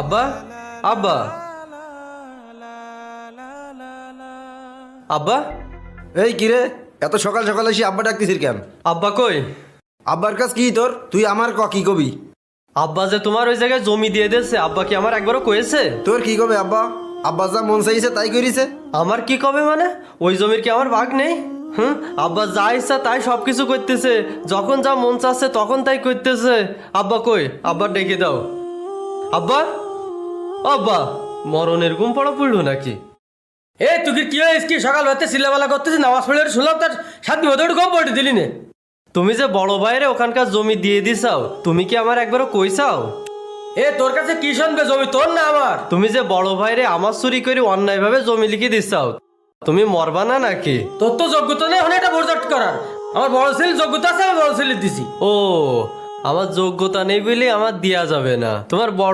আব্বা আব্বা আব্বা এই কিরে, এত সকাল সকাল এসে আব্বা ডাকতেছিস কেন? আব্বা কই? আব্বার কাছ কি তোর? তুই আমার কি কবি? আব্বা যে তোমার ওই জায়গায় জমি দিয়ে দিয়েছে, আব্বা কি আমার একবারও কয়েছে? তোর কি কবে আব্বা? আব্বা যা মন চাইছে তাই করিছে। আমার কি কবে মানে? ওই জমির কি আমার ভাগ নেই? আব্বা যা ইচ্ছা তাই সবকিছু করতেছে, যখন যা মন চাচ্ছে তখন তাই করতেছে। আব্বা কই? আব্বা ডেকে দাও। আব্বা আব্বা মরণের ঘুম পড়া পড়লো নাকি? এ তুই কি হয়েছিস? কি সকাল হতে সিলেবেলা করতেছিস? নামাজ পড়ে শুনলাম তার সাথে মতো একটু কম পড়ে দিলি নে। তুমি যে বড় ভাইরে ওখানকার জমি দিয়ে দিছাও, তুমি কি আমার একবারও কইছাও? এ তোর কাছে কি শুনবে? জমি তোর না আমার? তুমি যে বড় ভাইরে আমার চুরি করে অন্যায়ভাবে জমি লিখে দিছাও, তুমি মরবা না নাকি? তোর তো যোগ্যতা নেই ওখানে এটা প্রজেক্ট করার। আমার বড় ছেলের যোগ্যতা আছে, আমি বড় ছেলে দিছি। ও, আমার যোগ্যতা নেই বলে আমার দেয়া যাবে না। তোমার বড়